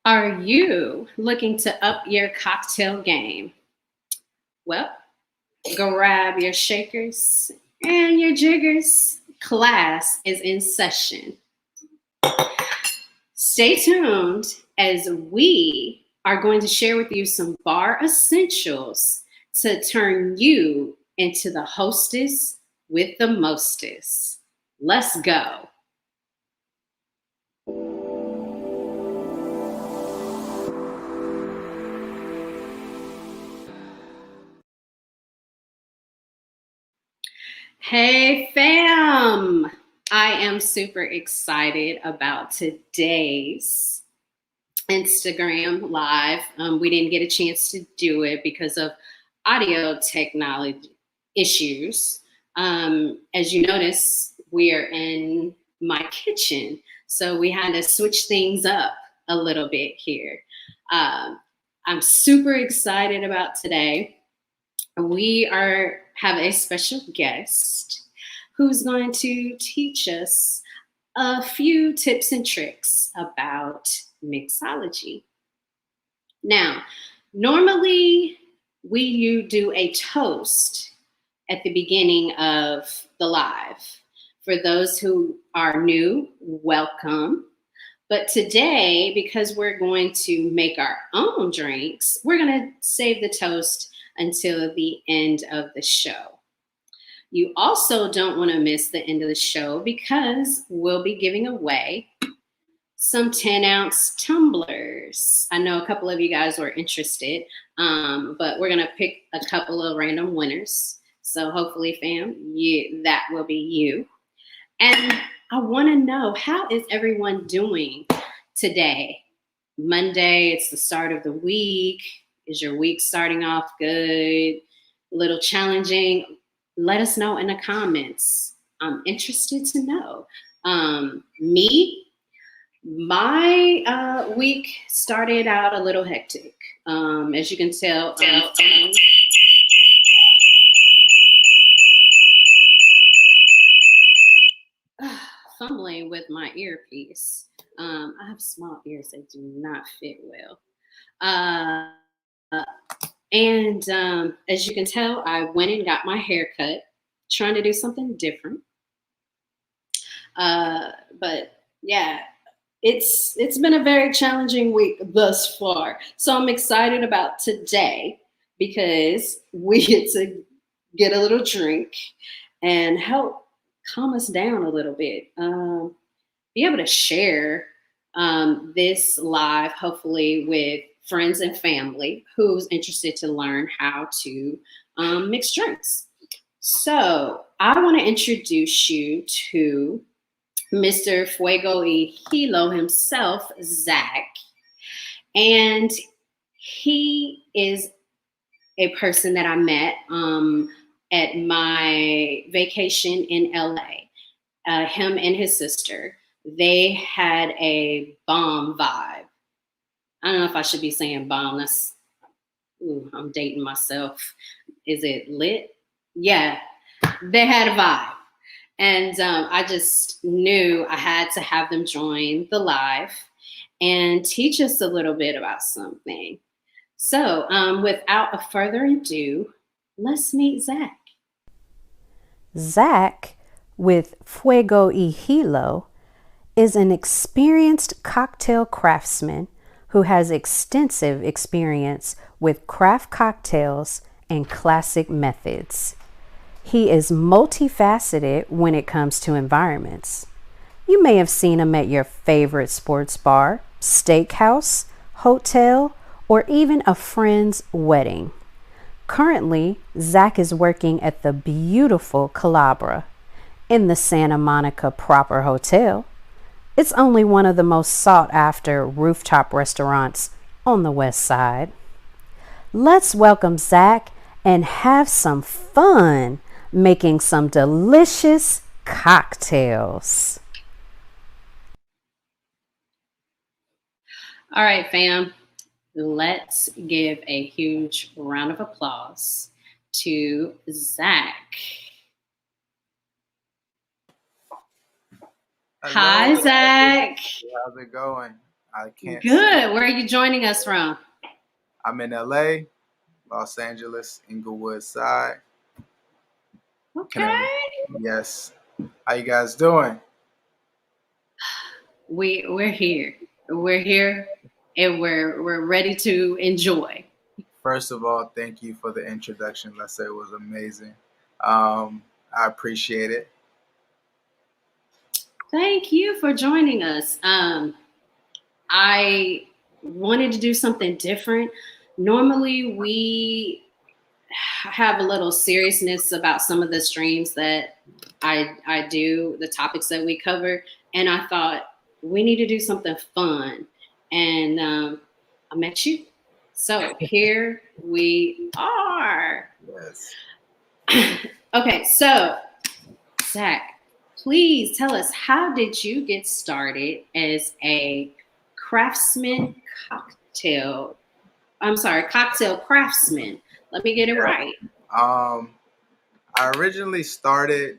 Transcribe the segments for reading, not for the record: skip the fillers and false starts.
Are you looking to up your cocktail game? Well, grab your shakers and your jiggers. Class is in session. Stay tuned as we are going to share with you some bar essentials to turn you into the hostess with the mostest. Let's go. Hey, fam. I am super excited about today's Instagram live. We didn't get a chance to do it because of audio technology issues. As you notice, we are in my kitchen, so we had to switch things up a little bit here. Um, I'm super excited about today. We have a special guest who's going to teach us a few tips and tricks about mixology. Now, normally you do a toast at the beginning of the live. For those who are new, welcome. But today, because we're going to make our own drinks, we're going to save the toast until the end of the show. You also don't want to miss the end of the show because we'll be giving away some 10-ounce tumblers. I know a couple of you guys were interested, but we're going to pick a couple of random winners. So hopefully, fam, that will be you. And I want to know, how is everyone doing today? Monday, it's the start of the week. Is your week starting off good? A little challenging? Let us know in the comments. I'm interested to know. My week started out a little hectic. As you can tell, fumbling with my earpiece. I have small ears that do not fit well. And as you can tell, I went and got my hair cut, trying to do something different. But yeah, it's been a very challenging week thus far. So I'm excited about today because we get to get a little drink and help calm us down a little bit. Be able to share this live, hopefully, with friends and family who's interested to learn how to mix drinks. So I want to introduce you to Mr. Fuego y Hilo himself, Zack. And he is a person that I met at my vacation in LA. Him and his sister, they had a bomb vibe. I don't know if I should be saying bomb. I'm dating myself. Is it lit? Yeah, they had a vibe. And I just knew I had to have them join the live and teach us a little bit about something. So without a further ado, let's meet Zack. Zack, with Fuego y Hilo, is an experienced cocktail craftsman who has extensive experience with craft cocktails and classic methods. He is multifaceted when it comes to environments. You may have seen him at your favorite sports bar, steakhouse, hotel, or even a friend's wedding. Currently, Zack is working at the beautiful Calabra in the Santa Monica Proper Hotel. It's only one of the most sought after rooftop restaurants on the West Side. Let's welcome Zack and have some fun making some delicious cocktails. All right, fam. Let's give a huge round of applause to Zack. Hello. Hi, Zack. How's it going? I can't say. Good. Where are you joining us from? I'm in LA, Los Angeles, Inglewood side. Can I? Okay. Yes. How you guys doing? We're here. We're here and we're ready to enjoy. First of all, thank you for the introduction. Let's say it was amazing. Um, I appreciate it. Thank you for joining us. I wanted to do something different. Normally, we have a little seriousness about some of the streams that I do, the topics that we cover, and I thought we need to do something fun. And I met you, so here we are. Yes. Okay, so Zach, please tell us, how did you get started as a craftsman cocktail? I'm sorry, cocktail craftsman. Let me get it right. Um, I originally started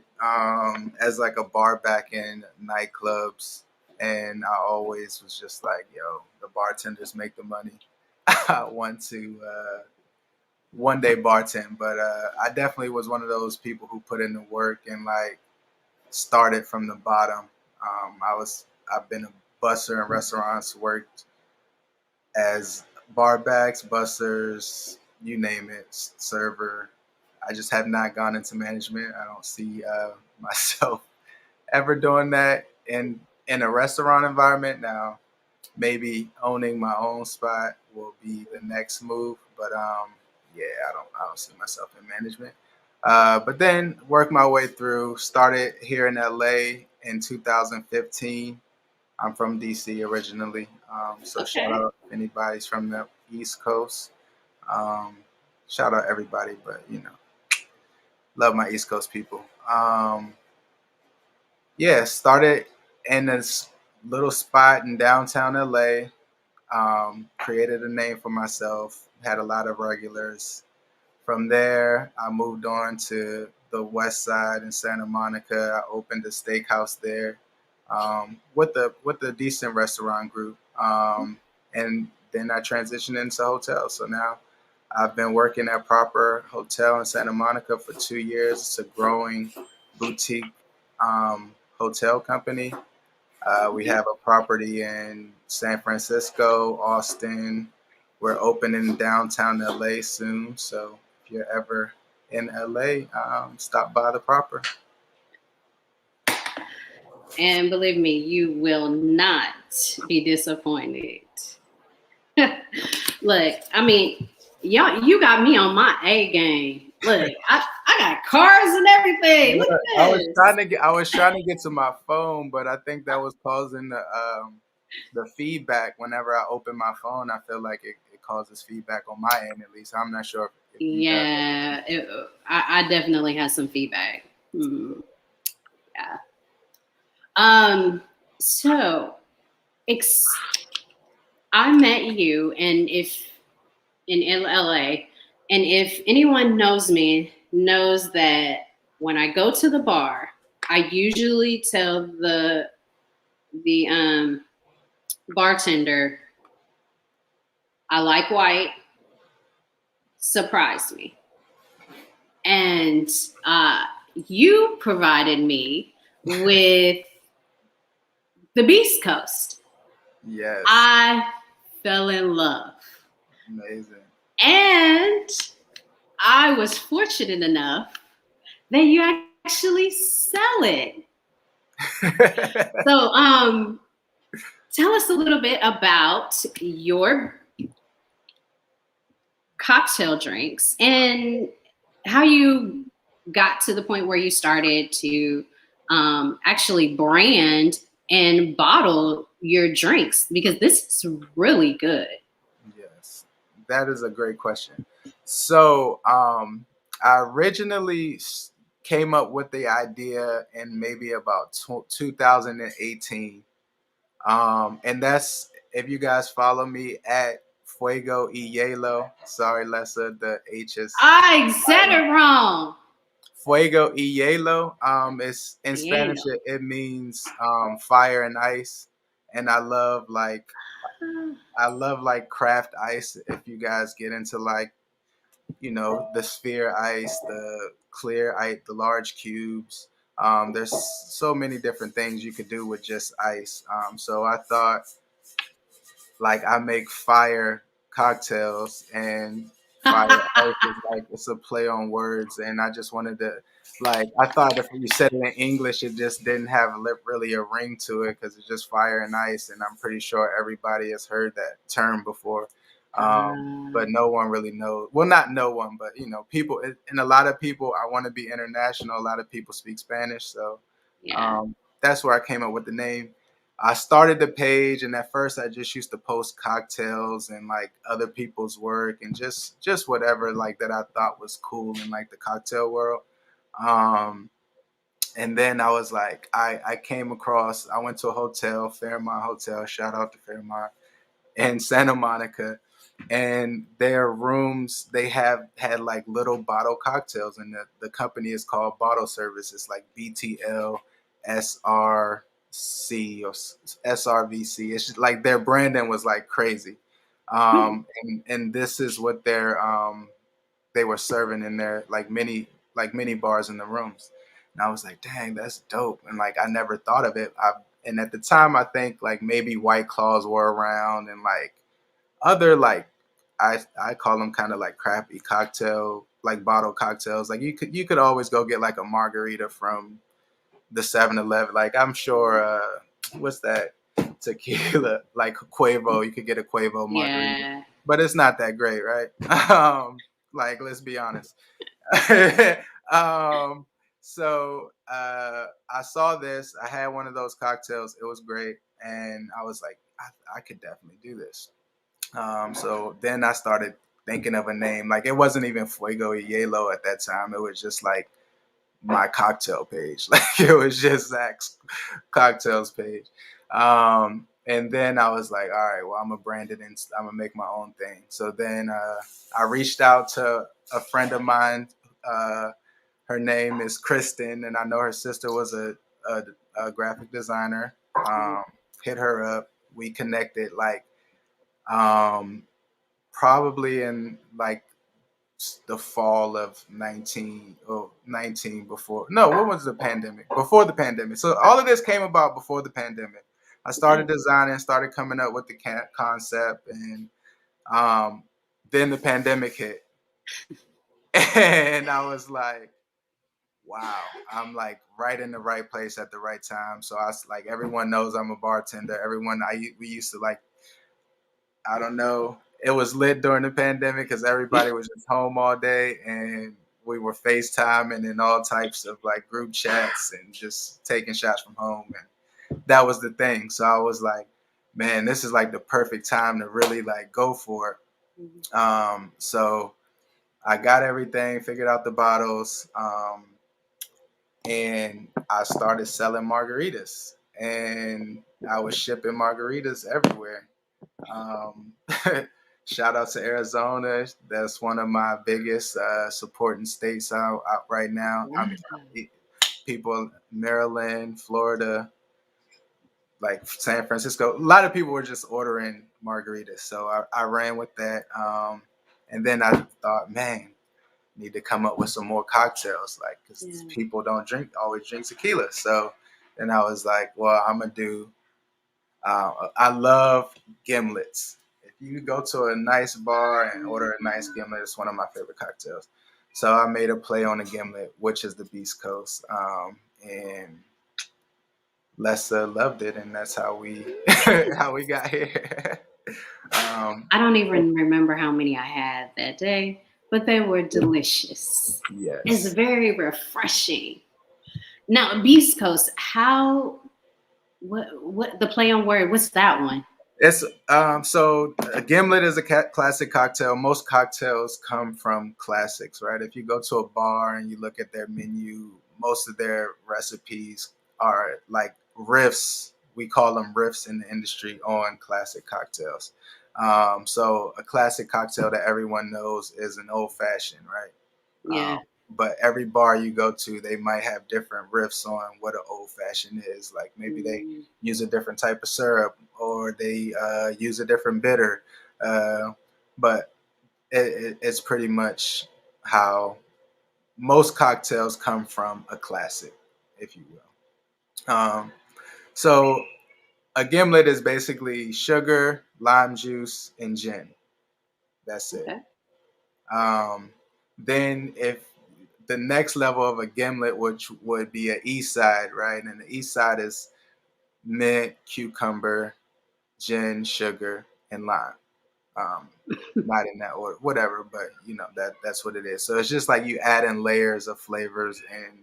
as like a bar back in nightclubs, and I always was just like, "Yo, the bartenders make the money." I want to one day bartend, but I definitely was one of those people who put in the work and like started from the bottom. I've been a busser in restaurants, worked as bar backs, bussers, you name it, server. I just have not gone into management. I don't see myself ever doing that in a restaurant environment. Now, maybe owning my own spot will be the next move, but yeah, I don't see myself in management. But then worked my way through. Started here in LA in 2015. I'm from DC originally, so shout Okay. out if anybody's from the East Coast. Um, Shout out everybody, but love my East Coast people. Yeah, started in this little spot in downtown LA. Created a name for myself. Had a lot of regulars. From there, I moved on to the West Side in Santa Monica. I opened a steakhouse there with a decent restaurant group, and then I transitioned into hotels. So now I've been working at Proper Hotel in Santa Monica for 2 years. It's a growing boutique hotel company. We have a property in San Francisco, Austin. We're opening downtown LA soon. So if you're ever in LA, stop by the Proper. And believe me, you will not be disappointed. Look, I mean, y'all, you got me on my A game. Look, I got cars and everything. Look Look, at this. I was trying to get to my phone, but I think that was causing the feedback. Whenever I open my phone, I feel like it causes feedback on my end at least. I'm not sure if you guys. Yeah, I definitely had some feedback. Mhm. Yeah. So ex- I met you, and if in LA, and if anyone knows me, knows that when I go to the bar, I usually tell the bartender, I like white, surprise me. And you provided me with the Beast Coast. Yes, I fell in love. amazing. And I was fortunate enough that you actually sell it. So tell us a little bit about your cocktail drinks and how you got to the point where you started to actually brand and bottle your drinks, because this is really good. Yes, that is a great question. So, I originally came up with the idea in maybe about 2018. And that's if you guys follow me at Fuego y Hielo. Sorry, Lessa, the H is I said silent. it wrong. Fuego y Hielo. It's in Yeah. Spanish. It means fire and ice. and I love like craft ice. If you guys get into like, you know, the sphere ice, the clear ice, the large cubes. There's so many different things you could do with just ice. So I thought, like, I make fire cocktails, and fire ice is like, it's a play on words, and I just wanted to, like, I thought if you said it in English it just didn't have really a ring to it because it's just fire and ice, and I'm pretty sure everybody has heard that term before. But no one really knows, well, not no one, but you know, people, and a lot of people, I want to be international, a lot of people speak Spanish, so Yeah. um, that's where I came up with the name. I started the page, and at first I just used to post cocktails and like other people's work, and just whatever like that I thought was cool in like the cocktail world. Um, and then I was like, I came across, I went to a hotel, Fairmont Hotel, shout out to Fairmont, in Santa Monica, and their rooms, they have had like little bottle cocktails, and the company is called Bottle Service. It's like BTL SRC or SRVC. It's just like their branding was like crazy. And this is what they were serving in their like mini bars in the rooms. And I was like, dang, that's dope. And like I never thought of it. And at the time I think like maybe White Claws were around, and like other like, I call them kind of like crappy cocktail, like bottle cocktails. Like you could always go get like a margarita from the 7-Eleven. Like I'm sure what's that tequila, like Quavo, you could get a Quavo margarita. Yeah. But it's not that great, right? Like let's be honest. um I saw this, I had one of those cocktails, it was great, and I was like, I could definitely do this. So then I started thinking of a name. Like it wasn't even Fuego y Hielo at that time. It was just like my cocktail page. Like it was just Zach's cocktails page. And then I was like, all right, well, I'm gonna brand it and I'm gonna make my own thing. So then I reached out to a friend of mine. Uh, Her name is Kristen, and I know her sister was a graphic designer. Hit her up. We connected like um, probably in like the fall of 19 before, no, what was the pandemic, before the pandemic. So all of this came about before the pandemic. I started Okay. designing, started coming up with the concept, and um, then the pandemic hit. And I was like, wow, I'm like right in the right place at the right time. So I was like, everyone knows I'm a bartender, everyone, we used to like, I don't know. It was lit during the pandemic because everybody was just home all day, and we were FaceTiming and all types of like group chats and just taking shots from home. And that was the thing. So I was like, man, this is like the perfect time to really like go for it. So I got everything, figured out the bottles, and I started selling margaritas. And I was shipping margaritas everywhere. Um, Shout out to Arizona. That's one of my biggest supporting states out right now. I Wow. mean, people, Maryland, Florida, like San Francisco. A lot of people were just ordering margaritas. So I ran with that. And then I thought, man, need to come up with some more cocktails, like, because Yeah. people don't always drink tequila. So then I was like, well, I'm gonna do. I love gimlets. If you go to a nice bar and order a nice gimlet, it's one of my favorite cocktails. So I made a play on the gimlet, which is the Beast Coast, and Lessa loved it, and that's how we how we got here. um, I don't even remember how many I had that day, but they were delicious. It's yes. very refreshing. Now, Beast Coast, how what the play on word? What's that one? It's so a gimlet is a classic cocktail. Most cocktails come from classics, right? If you go to a bar and you look at their menu, most of their recipes are like riffs. We call them riffs in the industry on classic cocktails. So a classic cocktail that everyone knows is an old fashioned, right? Yeah. but every bar you go to, they might have different riffs on what an old fashioned is. Like maybe they use a different type of syrup, or they use a different bitter. But it's pretty much how most cocktails come from a classic, if you will. So a gimlet is basically sugar, lime juice, and gin. That's it. Okay. Then if the next level of a gimlet, which would be an east side, right? And the east side is mint, cucumber, gin, sugar, and lime. Um, Not in that order, whatever, but that's what it is. So it's just like you add in layers of flavors and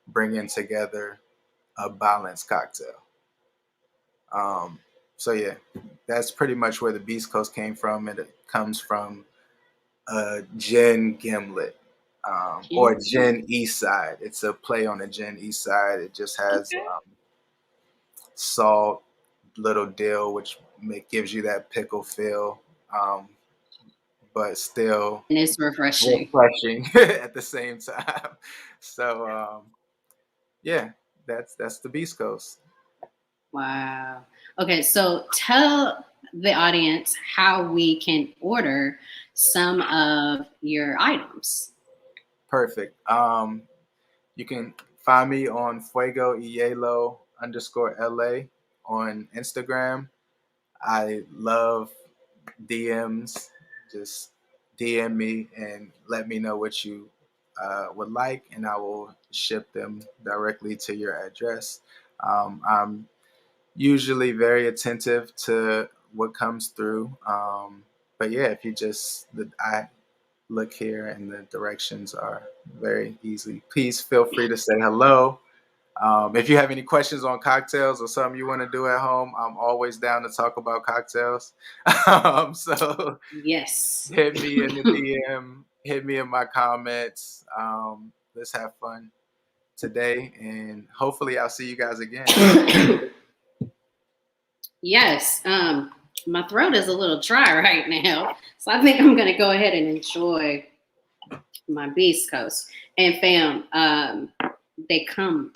bringing together a balanced cocktail. So yeah, that's pretty much where the Beast Coast came from, and it comes from a gin gimlet, or gin east side. It's a play on a gin east side. It just has Okay. salt, little dill, which gives you that pickle feel, but still And it's refreshing. refreshing at the same time. So yeah, that's the Beast Coast. Wow. Okay, so tell the audience how we can order some of your items. Perfect. You can find me on Fuego Hielo _LA on Instagram. I love DMs. Just DM me and let me know what you would like, and I will ship them directly to your address. I'm usually very attentive to what comes through. But yeah, if you I look here and the directions are very easy. Please feel free to say hello. If you have any questions on cocktails or something you want to do at home, I'm always down to talk about cocktails. So Yes. hit me in the DM, hit me in my comments. Let's have fun today, and hopefully I'll see you guys again. Yes. My throat is a little dry right now, so I think I'm going to go ahead and enjoy my Beast Coast. And fam, they come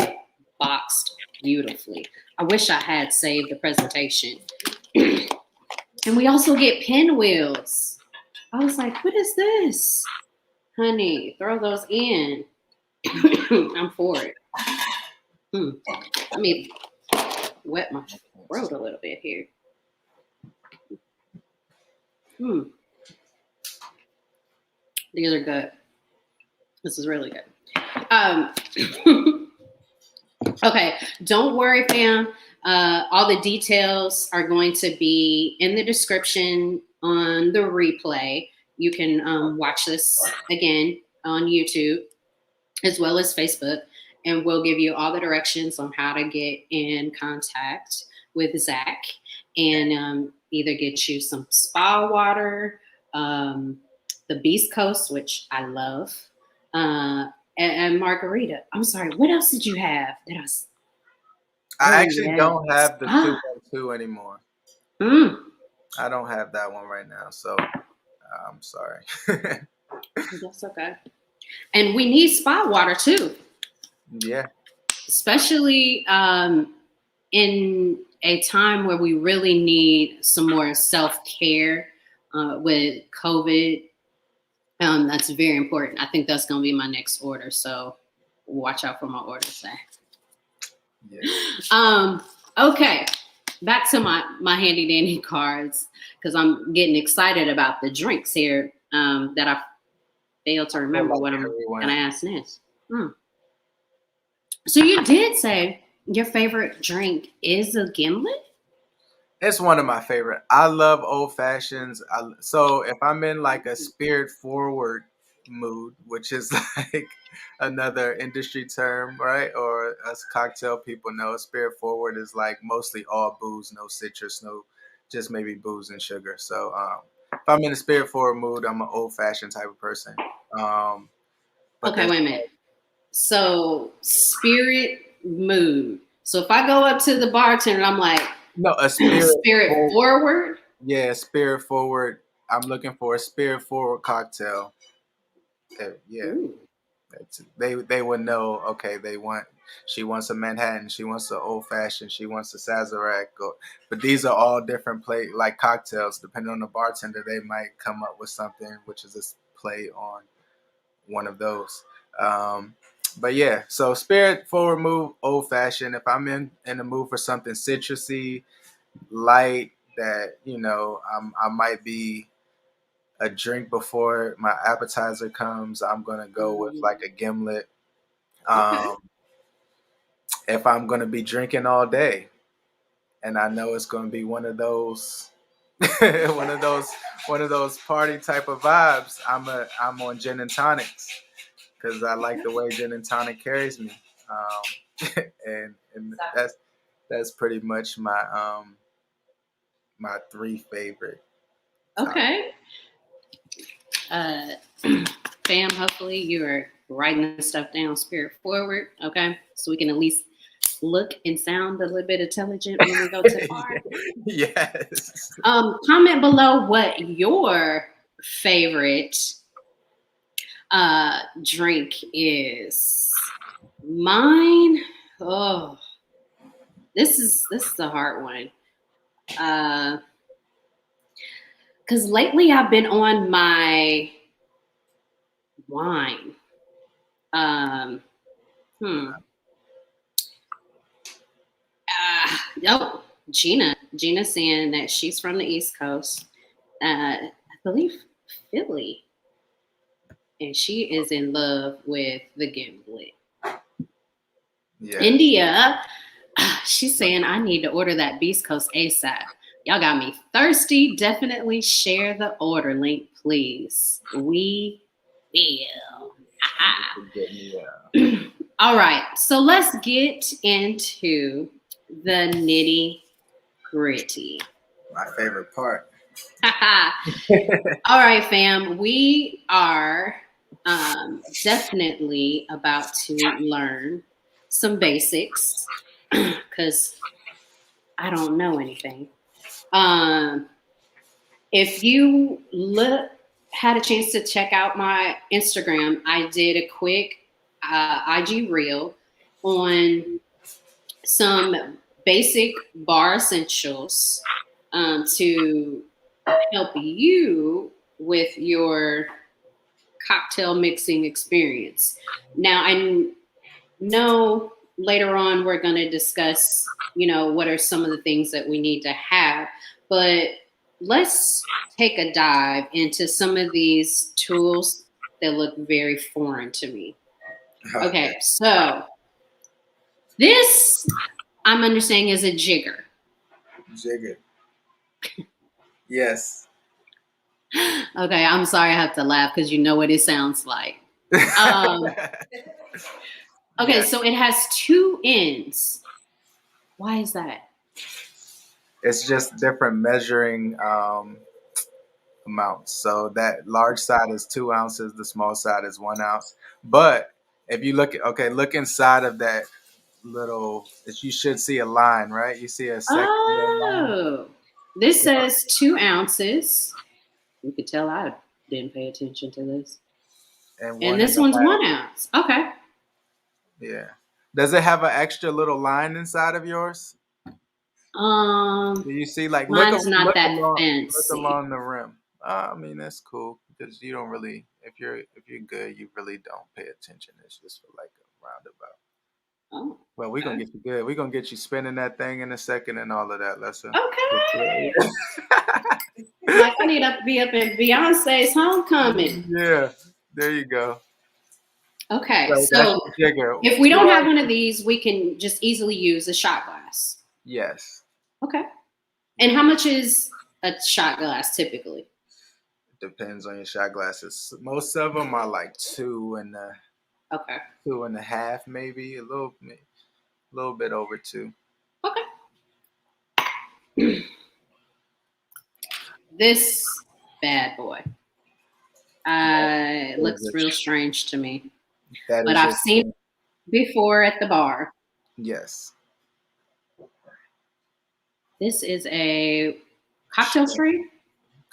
boxed beautifully. I wish I had saved the presentation. And we also get pinwheels. I was like, what is this? Honey, throw those in. I'm for it. Let me wet my throat a little bit here. These are good. This is really good. Okay, don't worry, fam. All the details are going to be in the description on the replay. You can watch this again on YouTube as well as Facebook, and we'll give you all the directions on how to get in contact with Zack and either get you some spa water, the Beast Coast, which I love, and margarita. I'm sorry, what else did you have? I actually don't have the 212 anymore. I don't have that one right now, so I'm sorry. That's okay. And we need spa water too. Yeah. Especially in a time where we really need some more self-care with COVID. That's very important. I think that's going to be my next order. So watch out for my order, Zack. Yeah. Okay. Back to my handy dandy cards, because I'm getting excited about the drinks here that I failed to remember what I'm going to ask next. So you did say your favorite drink is a gimlet? It's one of my favorite. I love old fashions. So if I'm in like a spirit forward mood, which is like another industry term, right? Or us cocktail people know, spirit forward is like mostly all booze, no citrus, no, just maybe booze and sugar. So if I'm in a spirit forward mood, I'm an old fashioned type of person. Okay, wait a minute. So spirit mood. So if I go up to the bartender, I'm like, no, a spirit forward. Yeah, spirit forward. I'm looking for a spirit forward cocktail. Yeah. Ooh. They would know. Okay, she wants a Manhattan, she wants an old fashioned, she wants a Sazerac. But these are all different like cocktails. Depending on the bartender, they might come up with something which is a play on one of those. Um, but yeah, so spirit forward move, old fashioned. If I'm in the mood for something citrusy, light, that I might be a drink before my appetizer comes, I'm gonna go with like a gimlet. Okay. Um, if I'm gonna be drinking all day, and I know it's gonna be one of those, one of those, one of those party type of vibes, I'm on gin and tonics because I like the way gin and tonic carries me. And that's pretty much my three favorite. Okay. Uh, fam, hopefully you are writing this stuff down spirit forward, okay? So we can at least look and sound a little bit intelligent when we go to the bar. Yes. Comment below what your favorite drink is. Mine, oh, this is a hard one. Because lately I've been on my wine. Um, hmm. Oh, Gina saying that she's from the East Coast. I believe Philly. And she is in love with the gimlet. Yeah. India, she's saying I need to order that Beast Coast ASAP. Y'all got me thirsty. Definitely share the order link, please. We will. All right, so let's get into the nitty gritty. My favorite part. All right, fam. We are definitely about to learn some basics because I don't know anything. If you had a chance to check out my Instagram, I did a quick IG reel on some basic bar essentials to help you with your cocktail mixing experience. Now, I know later on we're going to discuss, what are some of the things that we need to have, but let's take a dive into some of these tools that look very foreign to me. Okay, so this I'm understanding is a jigger. Jigger. Yes. Okay, I'm sorry I have to laugh because you know what it sounds like. Okay, Yes. so it has two ends. Why is that? It's just different measuring amounts. So that large side is 2 ounces, the small side is 1 ounce. But if you look inside of that little, you should see a line, right? You see a second line. Oh, this says 2 ounces. You could tell I didn't pay attention to this. And this one's 1 ounce. Okay. Yeah. Does it have an extra little line inside of yours? Do you see mine's not that look fancy. along the rim? I mean, that's cool because you don't really, if you're good, you really don't pay attention. It's just for like a roundabout. Oh. Well, we're gonna get you good. We're gonna get you spinning that thing in a second and all of that, Lessa. Okay. Like I need to be up in Beyonce's homecoming. Yeah, there you go. Okay, So if we don't have one of these, we can just easily use a shot glass. Yes. Okay. And how much is a shot glass typically? Depends on your shot glasses. Most of them are like 2 and 2.5, maybe a little bit over 2. Okay. This bad boy. It looks real strange to me. But I've seen it before at the bar. Yes. This is a cocktail strainer?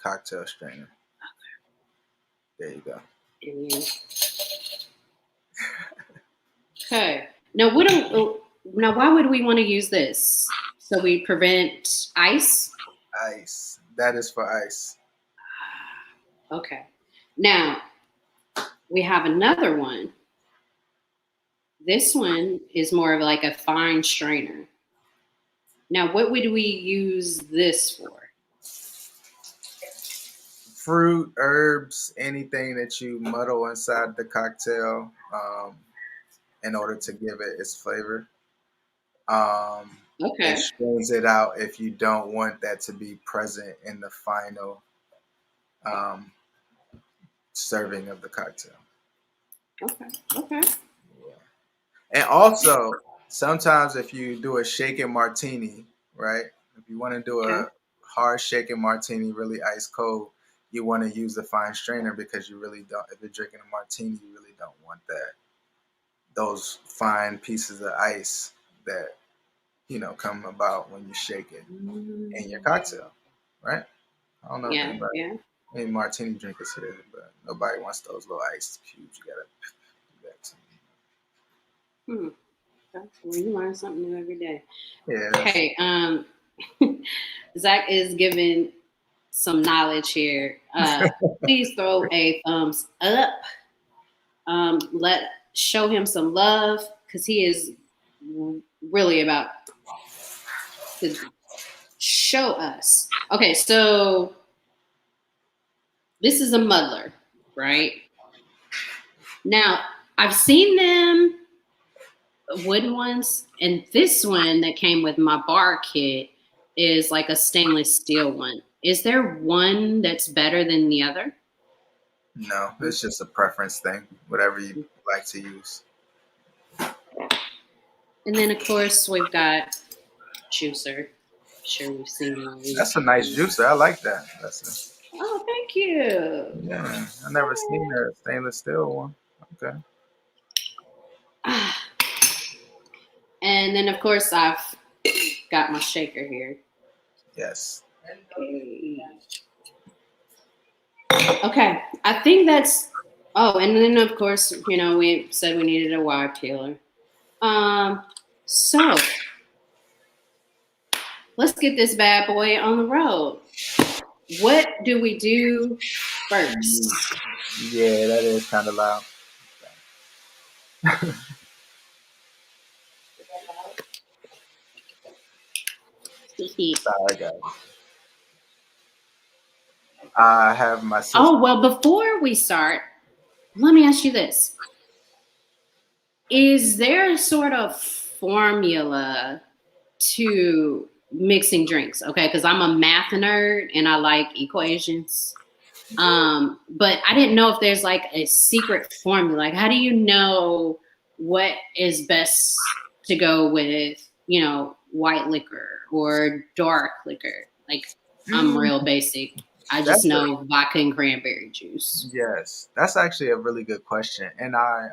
Cocktail strainer. There you go. Okay. Now, why would we want to use this? So we prevent ice. Ice. That is for ice. Okay. Now we have another one. This one is more of like a fine strainer. Now, what would we use this for? Fruit, herbs, anything that you muddle inside the cocktail in order to give it its flavor. It Okay. strains it out if you don't want that to be present in the final um, serving of the cocktail. Okay. Okay. Yeah. And also, sometimes if you do a shaken martini, right? If you want to do Okay. a hard shaken martini, really ice cold, you want to use the fine strainer because you really don't. If you're drinking a martini, you really don't want those fine pieces of ice that come about when you shake it in your Mm, cocktail, right? I don't know if yeah. anybody, Yeah. any martini drinkers here, but nobody wants those little ice cubes. You gotta do that too. Hmm. Okay. Well, you learn something new every day. Yeah, that's Okay. Zach is giving some knowledge here. Please throw a thumbs up. Let show him some love because he is really about to show us. Okay, so this is a muddler, right? Now I've seen them wooden ones, and this one that came with my bar kit is like a stainless steel one. Is there one that's better than the other? no, it's just a preference thing. Whatever you like to use. And then of course we've got juicer. Sure, we've seen all these That's a nice before. juicer. I like that. Oh, thank you. Yeah. I never seen a stainless steel one. Okay. Ah, and then, of course, I've got my shaker here. Yes. Okay. Okay, I think that's. Oh, and then of course, we said we needed a wide peeler. Um, so let's get this bad boy on the road. What do we do Mm, first? yeah, that is kind of loud. Sorry, guys. I have my sister. Oh well, before we start, let me ask you this: is there a sort of formula to mixing drinks? Okay, because I'm a math nerd and I like equations. But I didn't know if there's like a secret formula. Like, how do you know what is best to go with, white liquor or dark liquor? Like, I'm Mm, real basic. I just that's a know vodka and cranberry juice. yes. That's actually a really good question, and I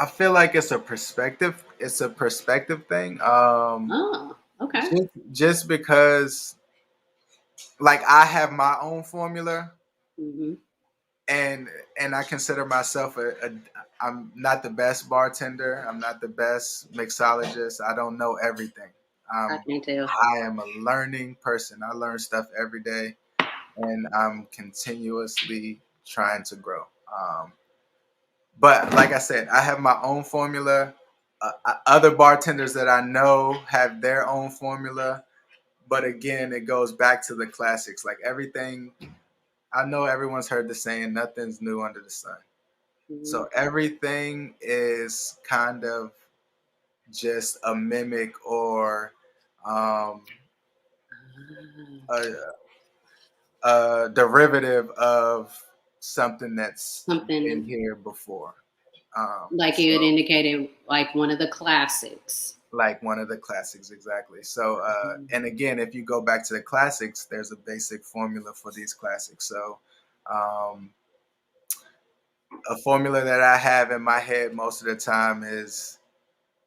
feel like it's a perspective. It's a perspective thing. Oh, okay. Just because, like, I have my own formula, Hmm. and I consider myself I'm not the best bartender. I'm not the best mixologist. I don't know everything. I Um, can tell. I am a learning person. I learn stuff every day, and I'm continuously trying to grow. But like I said, I have my own formula. Other bartenders that I know have their own formula. But again, it goes back to the classics. Like everything, I know everyone's heard the saying, nothing's new under the sun. Hmm. So everything is kind of just a mimic or um, a, a derivative of something that's been Something here before. like you had So indicated, like one of the classics. like one of the classics, exactly. So and again, if you go back to the classics, there's a basic formula for these classics. So um, a formula that I have in my head most of the time is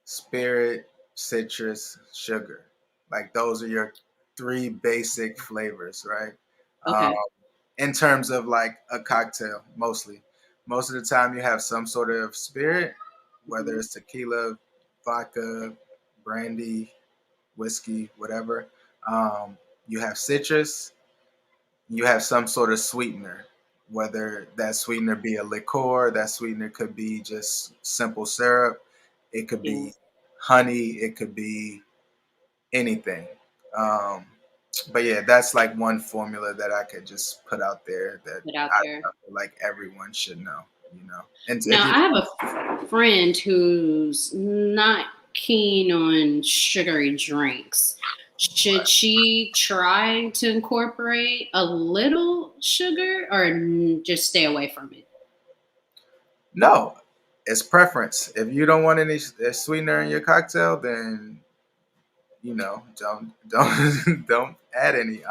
spirit, citrus, sugar. Like those are your three basic flavors, right? Um, Okay. in terms of like a cocktail, mostly. most of the time you have some sort of spirit, whether Mhm. it's tequila, vodka, brandy, whiskey, whatever. You have citrus, you have some sort of sweetener, whether that sweetener be a liqueur, that sweetener could be just simple syrup, it could be Yes. honey, it could be anything. Um, but yeah, that's like one formula that I could just put out there that Put out there. I feel like everyone should know, you know. And if Now, you I have a friend who's not keen on sugary drinks. Should she try to incorporate a little sugar or just stay away from it? no, it's preference. If you don't want any sweetener in your cocktail, then don't don't add any.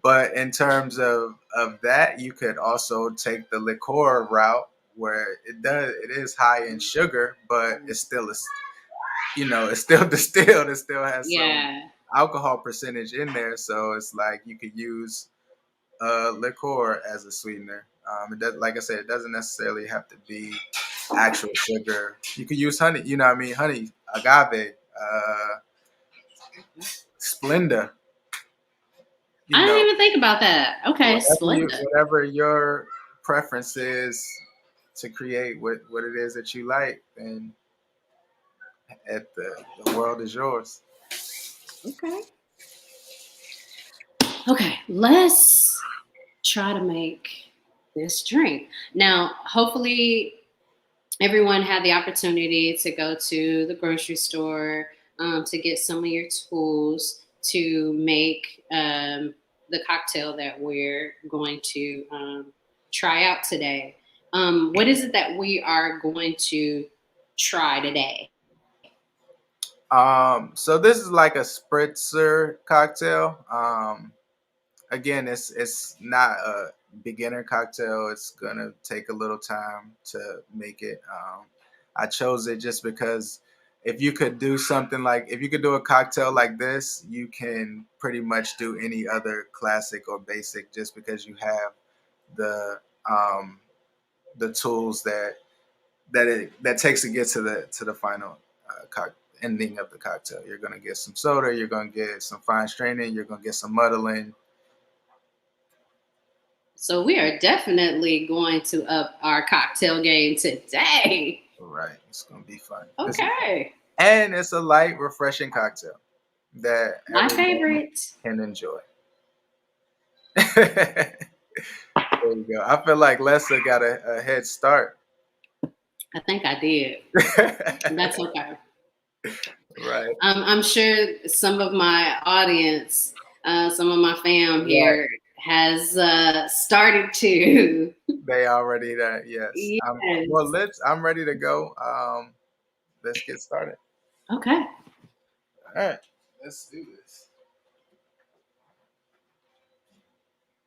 But in terms of that, you could also take the liqueur route where it is high in sugar, but it's still it's still distilled. It still has some Yeah. alcohol percentage in there, so it's like you could use liqueur as a sweetener. It does, like I said, it doesn't necessarily have to be actual sugar. You could use honey. You know what I mean? Honey, agave, Splenda. I You didn't know, even think about that. Okay, Splenda. whatever your preference is to create what it is that you like, then the world is yours. Okay. Okay, let's try to make this drink. Now, hopefully, everyone had the opportunity to go to the grocery store to get some of your tools to make the cocktail that we're going to try out today. What is it that we are going to try today? So this is like a spritzer cocktail. Again, it's not a beginner cocktail. It's gonna take a little time to make it. I chose it just because if you could do something like if you could do a cocktail like this, you can pretty much do any other classic or basic just because you have the um, the tools that takes to get to the final ending of the cocktail. You're gonna get some soda, you're gonna get some fine straining, you're gonna get some muddling. So we are definitely going to up our cocktail game today. Right, it's gonna be fun. Okay. And it's a light, refreshing cocktail that My everyone favorite. can enjoy. There you go. I feel like Lessa got a head start. I think I did. That's okay. Right. I'm sure some of my audience, some of my fam Right. here has started to. They already that. Yes. Well, Yes. I'm ready to go. Let's get started. Okay. All right. Let's do this.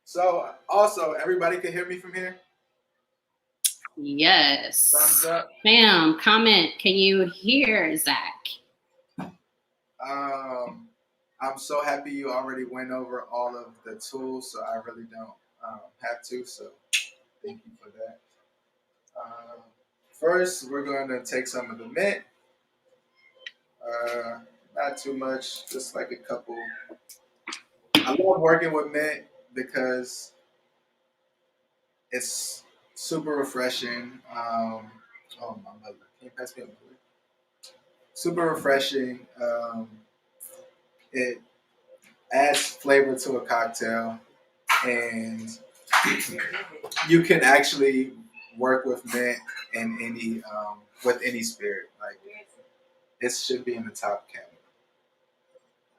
So, also, everybody can hear me from here. Thumbs Yes. up. Ma'am, comment. Can you hear Zach? Um, I'm so happy you already went over all of the tools, so I really don't have to. So, thank you for that. Um, First, we're going to take some of the mint. Uh, Not too much, just like a couple. I love working with mint because it's super refreshing. Oh, my mother. Can you pass me a mother? Super refreshing. It adds flavor to a cocktail, and you can actually work with mint in any with any spirit. Like it should be in the top cabinet.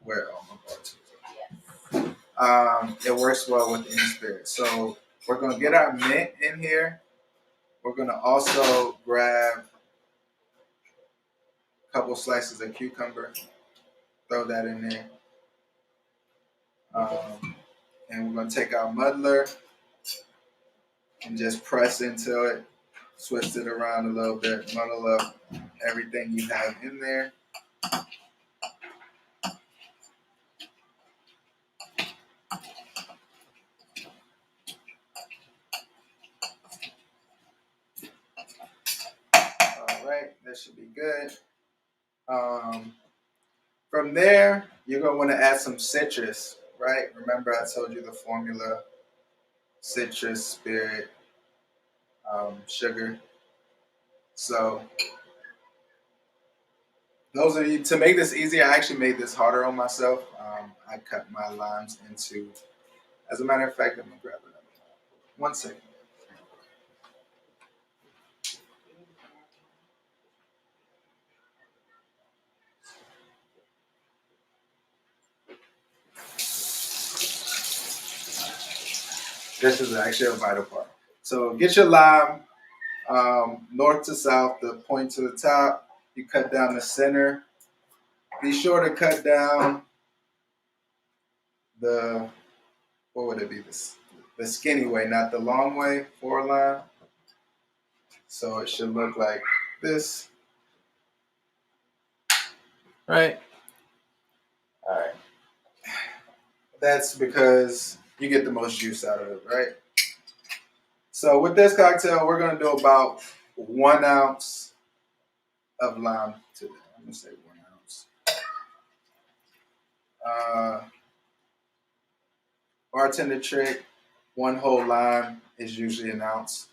Where oh my God, it works well with any spirit. So we're gonna get our mint in here. We're gonna also grab a couple slices of cucumber, throw that in there, and we're gonna take our muddler and just press into it, twist it around a little bit, muddle up everything you have in there. that should be good. From there, you're gonna want to add some citrus, right? Remember I told you the formula: citrus, spirit, sugar. So those are you. To make this easy, I actually made this harder on myself. I cut my limes into. As a matter of fact, I'm gonna grab another one. 1 second. This is actually a vital part. So get your lime north to south, the point to the top. You cut down the center. Be sure to cut down the, what would it be? The skinny way, not the long way for a lime. So it should look like this. Right? All right. That's because you get the most juice out of it, right? So with this cocktail, we're gonna do about 1 ounce of lime today. I'm gonna say 1 ounce. Bartender trick: 1 whole lime is usually 1 ounce.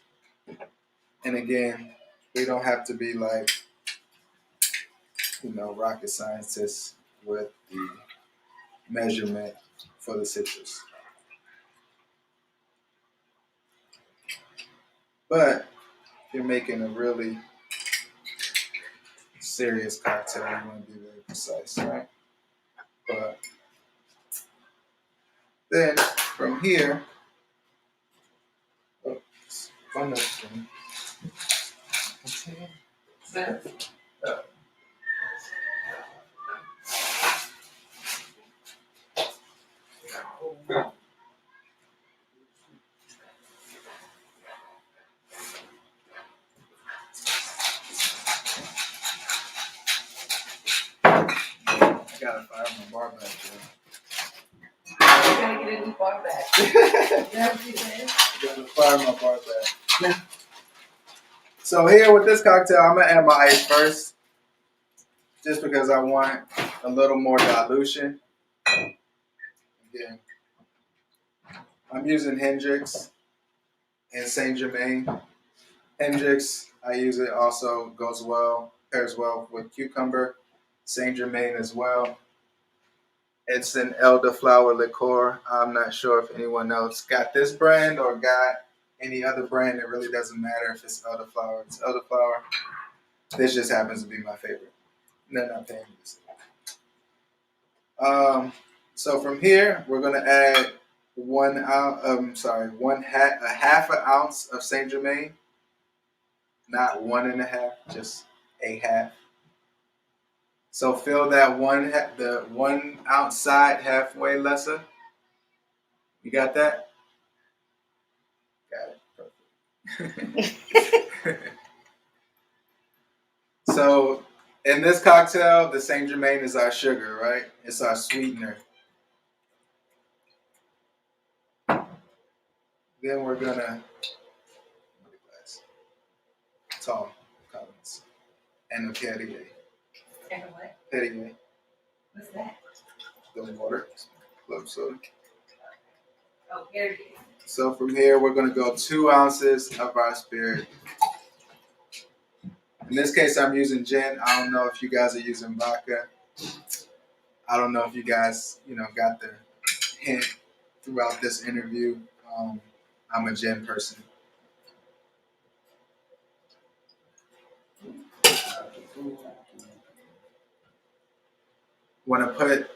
And again, we don't have to be like, rocket scientists with the measurement for the citrus. But if you're making a really serious cocktail, you want to be very precise, right? But then from here, one other thing. I gotta fire my bar back there. You gotta get a new bar back. Gotta fire my bar back. Yeah. So here with this cocktail, I'm gonna add my ice first, just because I want a little more dilution. Again, I'm using Hendrix and Saint Germain. Hendrix, I use it also pairs well with cucumber. Saint Germain as well. It's an elderflower liqueur. I'm not sure if anyone else got this brand or got any other brand. It really doesn't matter if it's elderflower. It's elderflower. This just happens to be my favorite. They're not paying me this. So from here, we're gonna add a half an ounce of Saint Germain. Not 1.5, just a half. So fill that the 1 ounce side halfway lesser. You got that? Got it. Perfect. So in this cocktail, the Saint Germain is our sugar, right? It's our sweetener. Then we're gonna tall colors and a Perrier. And what? Perrier. What's that? The water, club soda. Oh, here it is. So from here, we're going to go 2 ounces of our spirit. In this case, I'm using gin. I don't know if you guys are using vodka. I don't know if you guys, got the hint throughout this interview. I'm a gin person. Want to put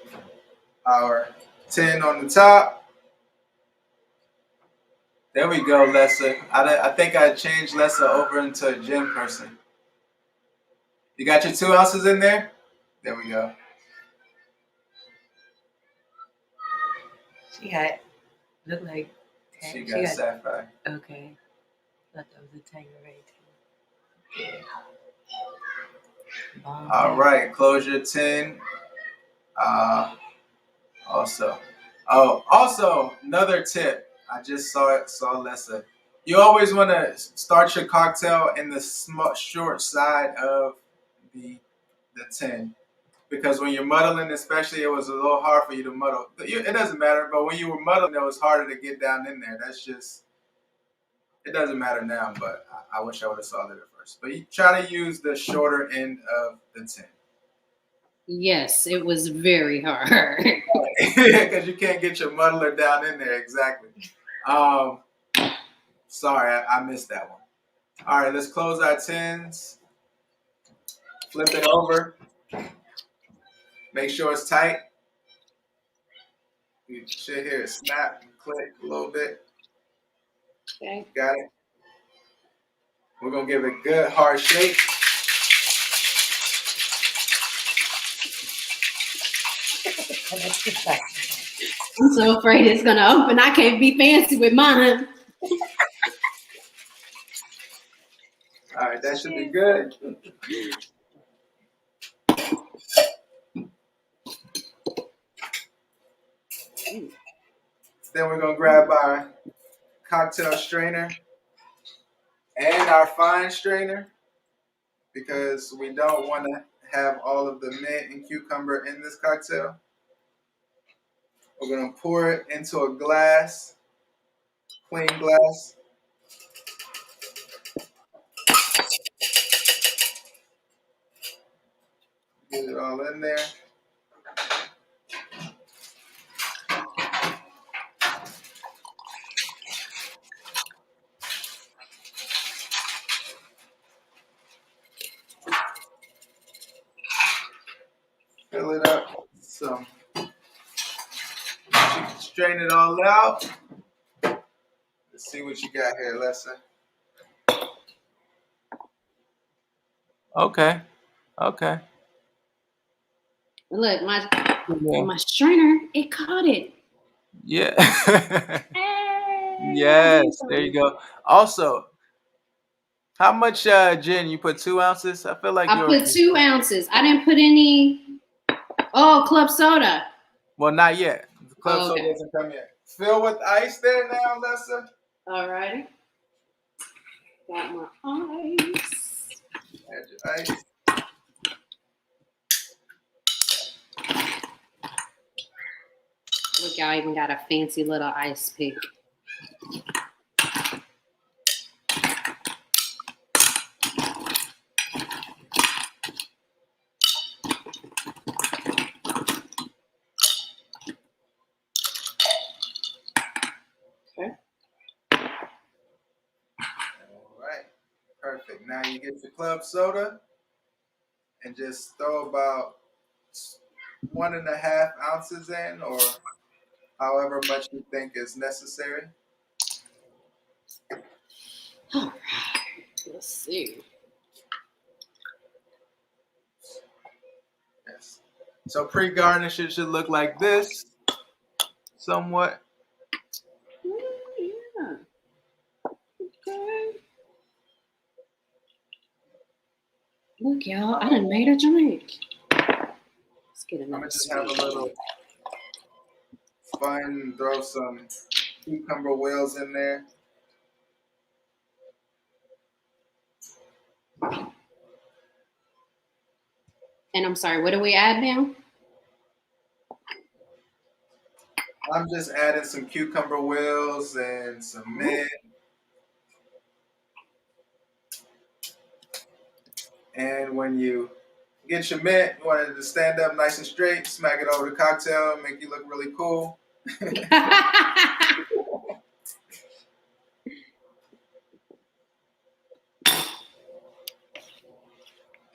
our tin on the top. There we go, Lessa. I think I changed Lessa over into a gin person. You got your 2 ounces in there? There we go. She got, look like, She got sapphire. okay. I thought that was a Tanqueray too. Yeah. All right, close your tin. Also, another tip. I just saw Lessa. You always want to start your cocktail in the short side of the tin. Because when you're muddling, especially, it was a little hard for you to muddle. It doesn't matter, but when you were muddling, it was harder to get down in there. That's just, it doesn't matter now, but I wish I would have saw that at first. But you try to use the shorter end of the tin. Yes, it was very hard. Because you can't get your muddler down in there, exactly. Sorry, I missed that one. All right, let's close our tins. Flip it over. Make sure it's tight. You should hear it snap and click a little bit. Okay. Got it? We're going to give it a good hard shake. And that's the fact. I'm so afraid it's gonna open. I can't be fancy with mine. All right, that should be good. Then we're going to grab our cocktail strainer and our fine strainer because we don't want to have all of the mint and cucumber in this cocktail. We're going to pour it into a glass, plain glass. Get it all in there. Fill it up. So strain it all out. Let's see what you got here, Lessa. Okay. Look, my strainer, it caught it. Yeah. Hey, Yes, there you go. Also, how much gin? You put 2 ounces? I feel like I yours. put 2 ounces. I didn't put any. Oh, club soda. Well, not yet. The club soda Okay. doesn't come yet. Fill with ice there now, Lessa. All righty. Got my ice. Add your ice. Look, y'all even got a fancy little ice pick. Okay. All right. Perfect. Now you get your club soda and just throw about 1.5 ounces in, or however much you think is necessary. All right. Let's see. Yes. So pre-garnish, it should look like this, somewhat. Yeah. Okay. Look, y'all, I done made a drink. Let's get I'm another gonna just have a little fun, throw some cucumber wheels in there. And I'm sorry, what do we add now? I'm just adding some cucumber wheels and some mint. And when you get your mint, you want it to stand up nice and straight, smack it over the cocktail, make you look really cool.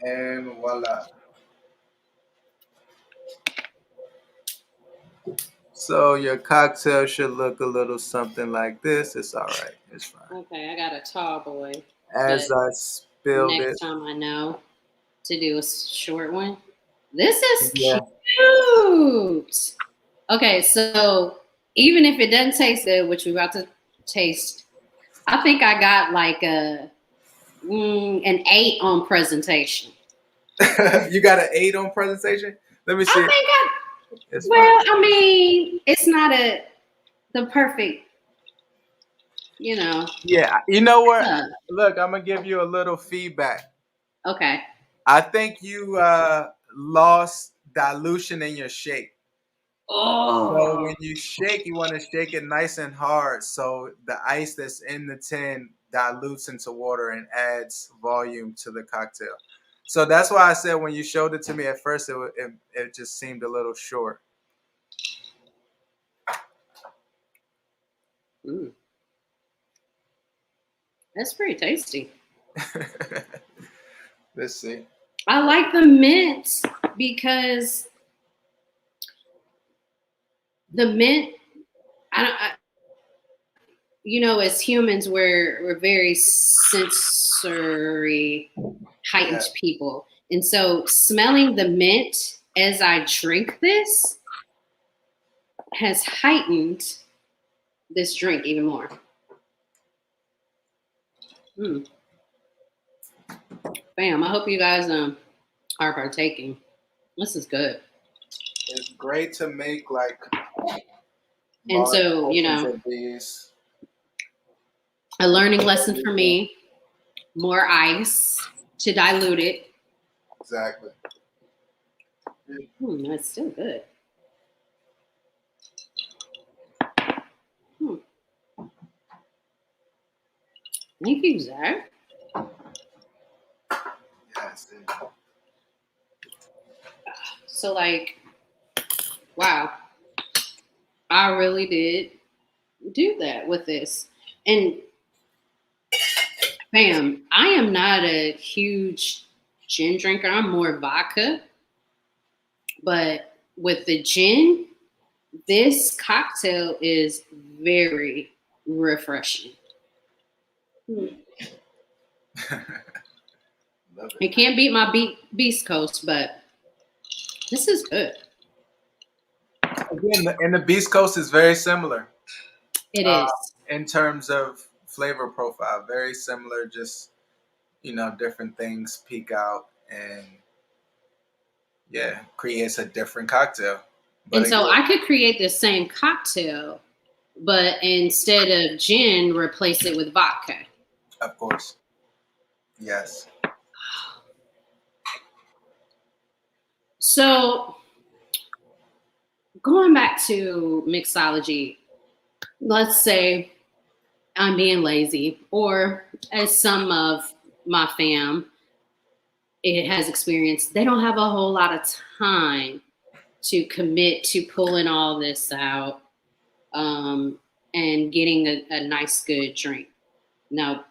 And voila. So your cocktail should look a little something like this. It's all right. It's fine. Okay, I got a tall boy. As But I spilled next it. time I know to do a short one. This is Yeah. cute. Okay, so even if it doesn't taste good, which we're about to taste, I think I got like an 8 on presentation. You got an 8 on presentation? Let me see. I think It's well, fine. I mean, it's not the perfect, Yeah, you know what? uh, Look, I'm gonna give you a little feedback. okay. I think you lost dilution in your shake. So Oh, when you shake, you want to shake it nice and hard so the ice that's in the tin dilutes into water and adds volume to the cocktail. So that's why I said when you showed it to me at first, it just seemed a little short. mm, that's pretty tasty. Let's see. I like the mint because the mint. I don't. As humans, we're very sensory heightened Yeah, people, and so smelling the mint as I drink this has heightened this drink even more. Mm. Bam! I hope you guys are partaking. This is good. it's great to make like And large so, portions of these. a learning lesson for me: more ice to dilute it. Exactly. That's still good. Hmm. Thank you, Zack. Yes. So, like, wow, I really did do that with this. And bam, I am not a huge gin drinker. I'm more vodka. But with the gin, this cocktail is very refreshing. Love it. It can't beat my Beast Coast, but this is good. Again, and the Beast Coast is very similar It uh, is. in terms of flavor profile. Very similar, just different things peek out and yeah, creates a different cocktail. But And so again, I could create the same cocktail, but instead of gin, replace it with vodka. of course, yes. So going back to mixology, let's say I'm being lazy, or as some of my fam it has experienced, they don't have a whole lot of time to commit to pulling all this out um, and getting a nice, good drink. Now,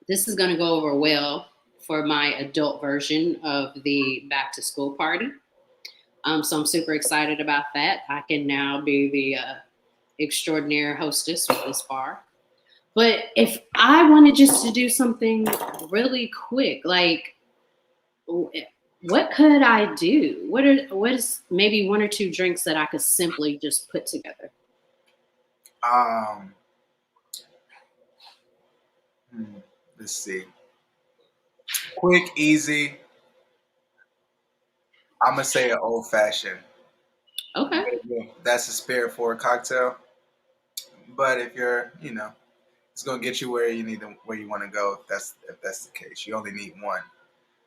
this is going to go over well for my adult version of the back to school party. So I'm super excited about that. I can now be the extraordinary hostess with this bar. But if I wanted just to do something really quick, like what could I do? What is maybe one or two drinks that I could simply just put together? Um, hmm, let's see. Quick, easy. I'm gonna say an old fashioned. Okay. That's a spirit for a cocktail. But if it's gonna get you where you want to go. If that's the case, you only need one.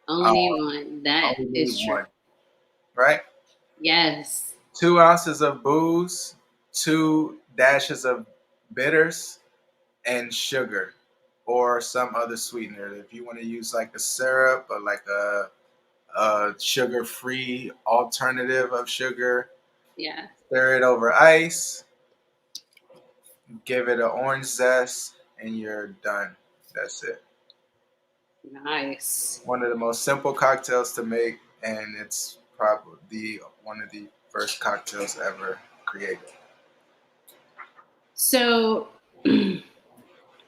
Only Uh, need one. That only is need true. one, right? Yes. 2 ounces of booze, 2 dashes of bitters, and sugar, or some other sweetener. If you want to use like a syrup or like a sugar-free alternative of sugar, Yeah. stir it over ice, give it an orange zest, and you're done. That's it. Nice. One of the most simple cocktails to make, and it's probably one of the first cocktails ever created. So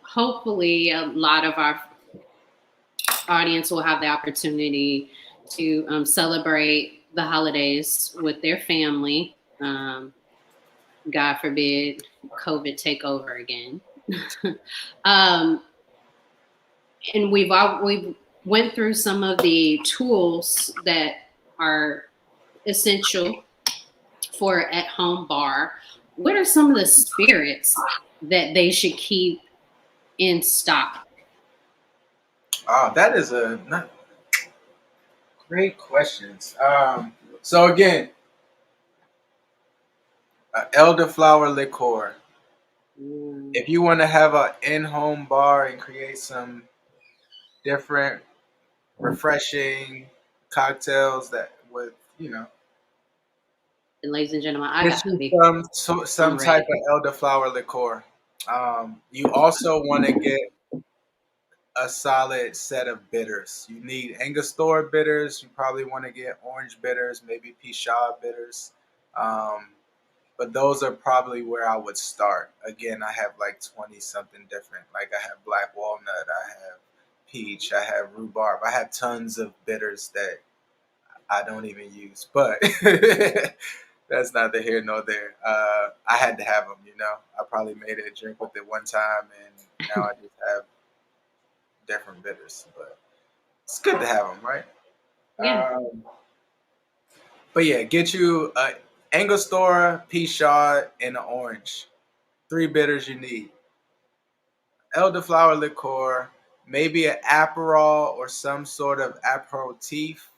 hopefully a lot of our audience will have the opportunity to celebrate the holidays with their family. God forbid COVID take over again. um, and we've went through some of the tools that are essential for at home bar. What are some of the spirits that they should keep in stock? Oh, that is a not, Great questions. So again, elderflower liqueur. Mm. If you want to have an in-home bar and create some different, refreshing cocktails that would, And ladies and gentlemen, I get got the you big some cup. some I'm type ready. of elderflower liqueur. You also want to get a solid set of bitters. You need Angostura bitters. You probably want to get orange bitters, maybe Pichat bitters. Um, but those are probably where I would start. Again, I have like 20 something different. Like I have black walnut, I have peach, I have rhubarb. I have tons of bitters that I don't even use, but that's neither here nor there. I had to have them. I probably made a drink with it one time, and now I just have different bitters. But it's good to have them, right? Yeah. But yeah, get you a Angostura, Pichat, and an orange. Three bitters you need. Elderflower liqueur, maybe an Aperol or some sort of aperitif,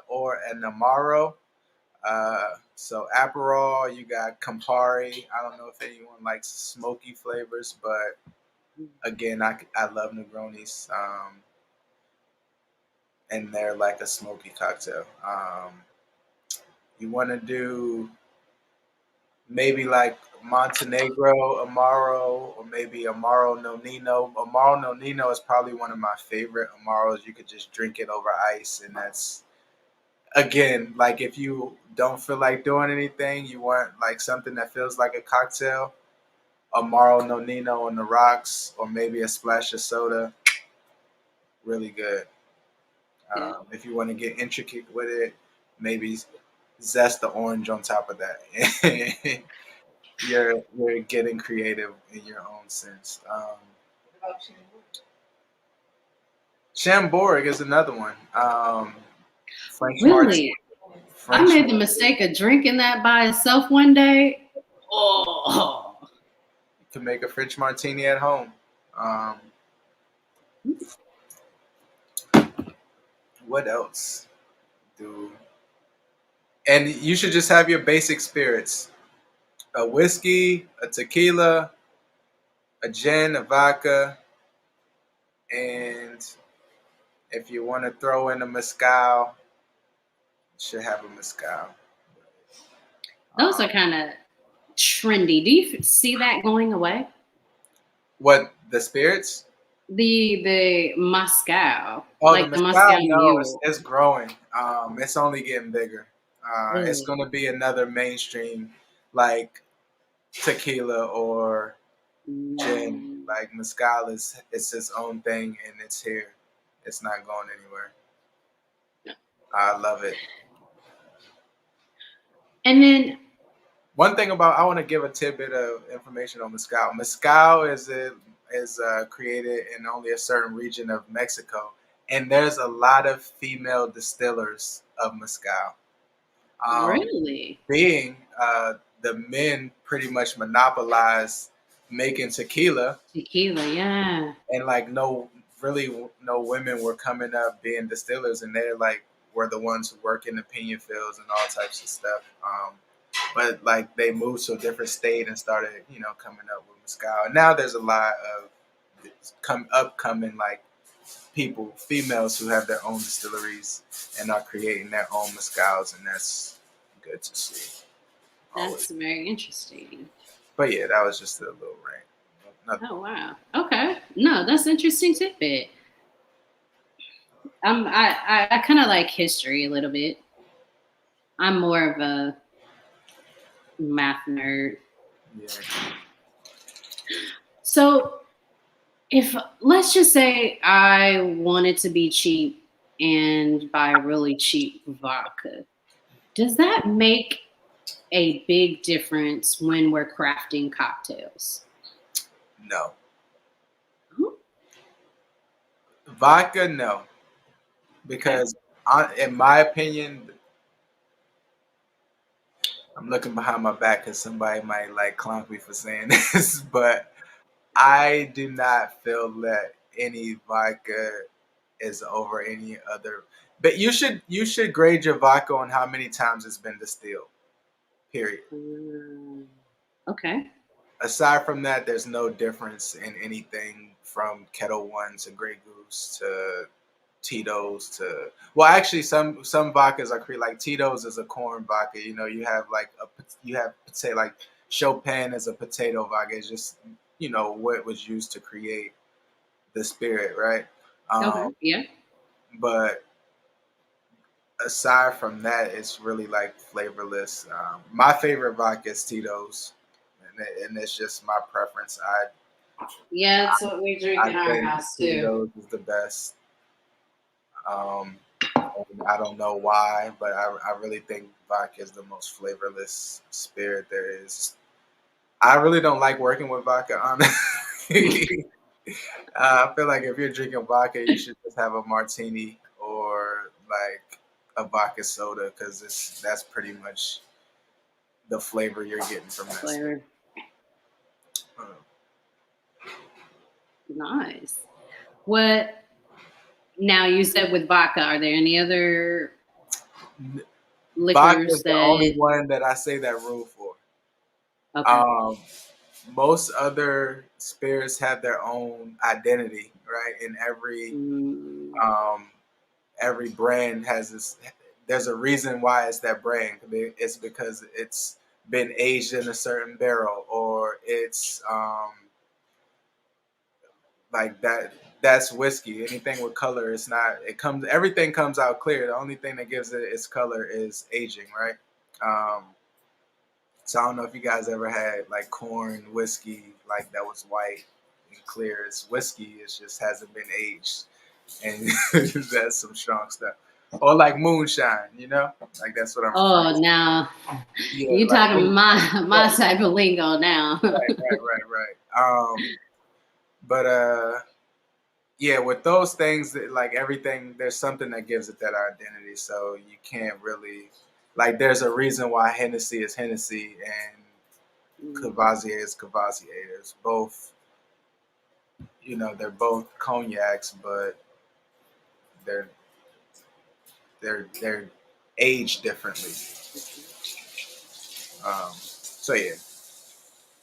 or an Amaro. So Aperol, you got Campari. I don't know if anyone likes smoky flavors, but again, I love Negronis, and they're like a smoky cocktail. You want to do maybe like Montenegro Amaro, or maybe Amaro Nonino. Amaro Nonino is probably one of my favorite Amaros. You could just drink it over ice, and that's again, like if you don't feel like doing anything, you want like something that feels like a cocktail. Amaro Nonino on the rocks, or maybe a splash of soda. Really good. Yeah. If you want to get intricate with it, maybe zest the orange on top of that. You're getting creative in your own sense. What about Chambord? Chambord is another one. French Mart, Really? I French. made the mistake of drinking that by itself one day. Oh. To make a French martini at home. Um, what else? Do and you should just have your basic spirits: a whiskey, a tequila, a gin, a vodka, and if you want to throw in a mezcal, you should have a mezcal. Those Um, are kind of trendy. Do you see that going away? what the spirits? The Moscow, Oh, the like the mezcal. Moscow No, it's, Mule. it's growing. It's only getting bigger. It's Really? going to be another mainstream, like tequila or gin. Mm. Like mezcal is it's its own thing, and it's here. It's not going anywhere. I love it. And then, One thing about I want to give a tidbit of information on mezcal. Mezcal is created in only a certain region of Mexico, and there's a lot of female distillers of mezcal. Um, really, being the men pretty much monopolize making tequila, tequila, yeah. and like no women were coming up being distillers, and they're like were the ones who work in the opinion fields and all types of stuff. But like they moved to a different state and started coming up with mezcal, and now there's a lot of upcoming like people, females who have their own distilleries and are creating their own mezcals, and that's good to see. Always. That's very interesting. But yeah, that was just a little rant. Nothing. Oh wow. Okay. No, that's interesting tidbit. I kind of like history a little bit. I'm more of a math nerd. Yeah. So if let's just say I wanted to be cheap and buy really cheap vodka, does that make a big difference when we're crafting cocktails? No. Mhm. Vodka, no. Okay. Because in my opinion, I'm looking behind my back because somebody might like clown me for saying this, but I do not feel that any vodka is over any other. But you should grade your vodka on how many times it's been distilled. Period. Okay. Aside from that, there's no difference in anything from Kettle One to Grey Goose to Tito's to, well, actually some vodkas are created like Tito's is a corn vodka. You know, you have potato like Chopin is a potato vodka. It's just what was used to create the spirit, right? Okay. Um, Yeah. but aside from that, it's really like flavorless. My favorite vodka is Tito's, and it's just my preference. Yeah, that's what we drink I in our think house too. Tito's is the best. Um, and I don't know why, but I really think vodka is the most flavorless spirit there is. I really don't like working with vodka. Honestly, I feel like if you're drinking vodka, you should just have a martini or like a vodka soda because that's pretty much the flavor you're getting from that spirit. Flavor. Nice. What now you said with vodka, are there any other Vodka liquors is the only that one that I say that rule for. okay. Um, most other spirits have their own identity, right? And Mm, um, every brand has this. There's a reason why it's that brand. It's because it's been aged in a certain barrel, or it's like that. That's whiskey. Anything with color, it's not. It comes. Everything comes out clear. The only thing that gives it its color is aging, right? Um, So I don't know if you guys ever had like corn whiskey, like that was white and clear. It's whiskey. It just hasn't been aged, and that's some strong stuff. Or like moonshine, like that's what I'm referring oh, to. now Yeah, you like talking moonshine. my type of lingo now. Right. But yeah, with those things, like everything, there's something that gives it that identity. So you can't really, like, there's a reason why Hennessy is Hennessy and Cavassier is Cavassier. It's both, they're both cognacs, but they're they're aged differently. So yeah,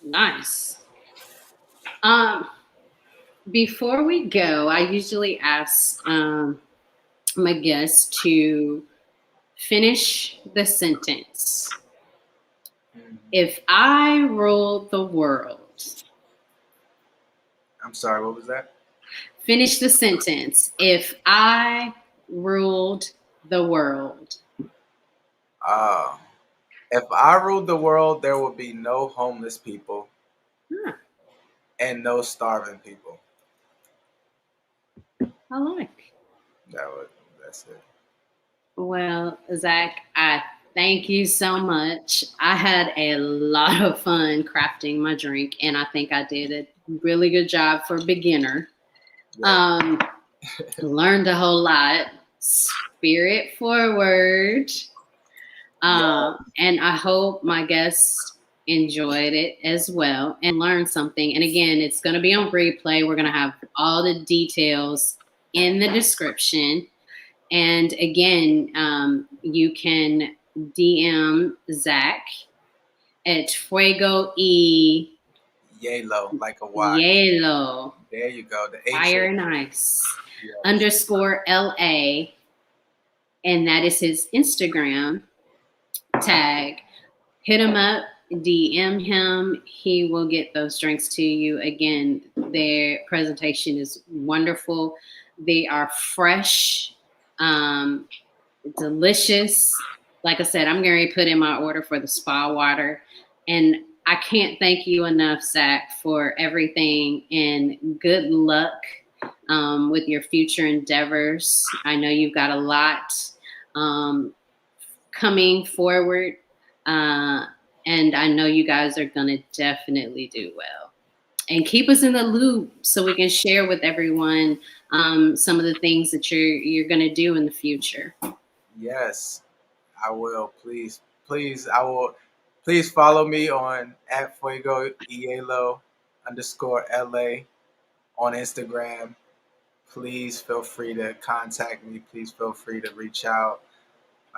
Nice. Um, before we go, I usually ask my guests to finish the sentence. If I ruled the world, I'm sorry. What was that? finish the sentence. If I ruled the world. Uh, if I ruled the world, there would be no homeless people Huh, and no starving people. I like. That's it. Well, Zach, I thank you so much. I had a lot of fun crafting my drink, and I think I did a really good job for beginner. Yeah. Um, Learned a whole lot. Spirit forward. Yeah. And I hope my guests enjoyed it as well and learned something. And again, it's going to be on replay. We're going to have all the details in the description. And again, you can DM Zack at Fuego y Yalo, like a Y. Hielo, There you go. The H. Fire and Ice Yes. _ LA. And that is his Instagram tag. Hit him up, DM him. He will get those drinks to you. Again, their presentation is wonderful. They are fresh, delicious. Like I said, I'm going to put in my order for the spa water. And I can't thank you enough, Zach, for everything. And good luck with your future endeavors. I know you've got a lot um, coming forward. And I know you guys are going to definitely do well. And keep us in the loop so we can share with everyone some of the things that you're going to do in the future. Yes, I will. Please, I will. Please follow me on at Fuego Ielo _LA on Instagram. please feel free to contact me. Please feel free to reach out.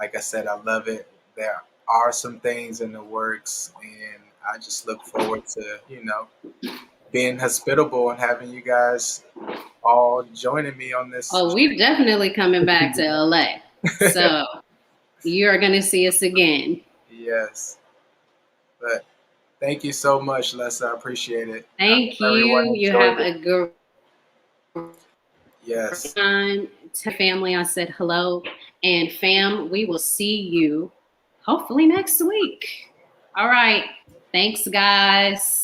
Like I said, I love it. There are some things in the works, and I just look forward to, being hospitable and having you guys all joining me on this. Oh, we're definitely coming back to LA. So you're going to see us again. Yes. But thank you so much, Lessa. I appreciate it. I Thank hope everyone you. You enjoyed have it. a good Yes. time. To family, I said hello. And fam, we will see you hopefully next week. All right. Thanks, guys.